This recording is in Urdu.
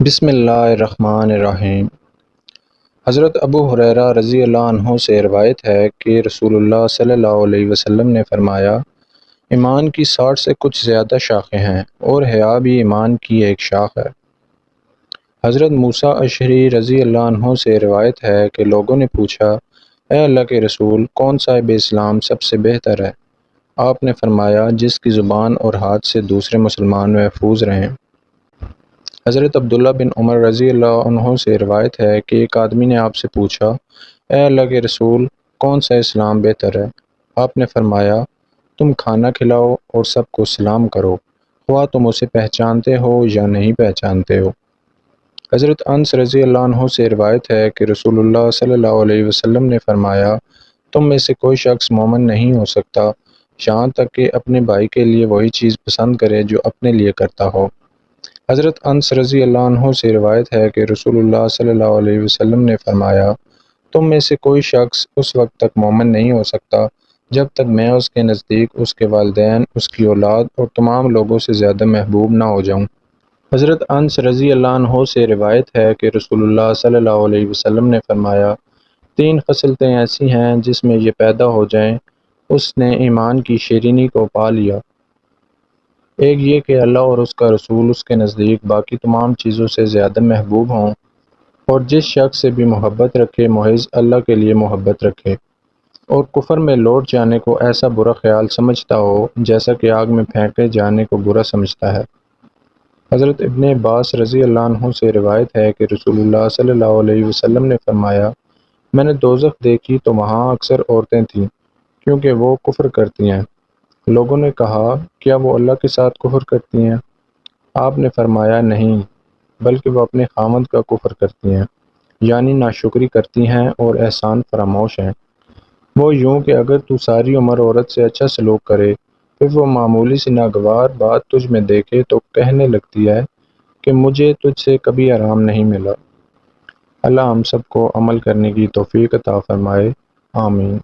بسم اللہ الرحمن الرحیم۔ حضرت ابو ہریرہ رضی اللہ عنہ سے روایت ہے کہ رسول اللہ صلی اللہ علیہ وسلم نے فرمایا، ایمان کی 60 سے کچھ زیادہ شاخیں ہیں اور حیا بھی ایمان کی ایک شاخ ہے۔ حضرت موسیٰ اشعری رضی اللہ عنہ سے روایت ہے کہ لوگوں نے پوچھا، اے اللہ کے رسول، کون صاحب اسلام سب سے بہتر ہے؟ آپ نے فرمایا، جس کی زبان اور ہاتھ سے دوسرے مسلمان محفوظ رہیں۔ حضرت عبداللہ بن عمر رضی اللہ عنہ سے روایت ہے کہ ایک آدمی نے آپ سے پوچھا، اے اللہ کے رسول، کون سا اسلام بہتر ہے؟ آپ نے فرمایا، تم کھانا کھلاؤ اور سب کو سلام کرو، خواہ تم اسے پہچانتے ہو یا نہیں پہچانتے ہو۔ حضرت انس رضی اللہ عنہ سے روایت ہے کہ رسول اللہ صلی اللہ علیہ وسلم نے فرمایا، تم میں سے کوئی شخص مومن نہیں ہو سکتا یہاں تک کہ اپنے بھائی کے لیے وہی چیز پسند کرے جو اپنے لیے کرتا ہو۔ حضرت انس رضی اللہ عنہ سے روایت ہے کہ رسول اللہ صلی اللہ علیہ وسلم نے فرمایا، تم میں سے کوئی شخص اس وقت تک مومن نہیں ہو سکتا جب تک میں اس کے نزدیک اس کے والدین، اس کی اولاد اور تمام لوگوں سے زیادہ محبوب نہ ہو جاؤں۔ حضرت انس رضی اللہ عنہ سے روایت ہے کہ رسول اللہ صلی اللہ علیہ وسلم نے فرمایا، 3 خصلتیں ایسی ہیں جس میں یہ پیدا ہو جائیں اس نے ایمان کی شیرینی کو پا لیا۔ ایک یہ کہ اللہ اور اس کا رسول اس کے نزدیک باقی تمام چیزوں سے زیادہ محبوب ہوں، اور جس شخص سے بھی محبت رکھے محض اللہ کے لیے محبت رکھے، اور کفر میں لوٹ جانے کو ایسا برا خیال سمجھتا ہو جیسا کہ آگ میں پھینکے جانے کو برا سمجھتا ہے۔ حضرت ابن عباس رضی اللہ عنہ سے روایت ہے کہ رسول اللہ صلی اللہ علیہ وسلم نے فرمایا، میں نے دوزخ دیکھی تو وہاں اکثر عورتیں تھیں کیونکہ وہ کفر کرتی ہیں۔ لوگوں نے کہا، کیا وہ اللہ کے ساتھ کفر کرتی ہیں؟ آپ نے فرمایا، نہیں، بلکہ وہ اپنے خاوند کا کفر کرتی ہیں، یعنی ناشکری کرتی ہیں اور احسان فراموش ہیں۔ وہ یوں کہ اگر تو ساری عمر عورت سے اچھا سلوک کرے، پھر وہ معمولی سی ناگوار بات تجھ میں دیکھے تو کہنے لگتی ہے کہ مجھے تجھ سے کبھی آرام نہیں ملا۔ اللہ ہم سب کو عمل کرنے کی توفیق عطا فرمائے، آمین۔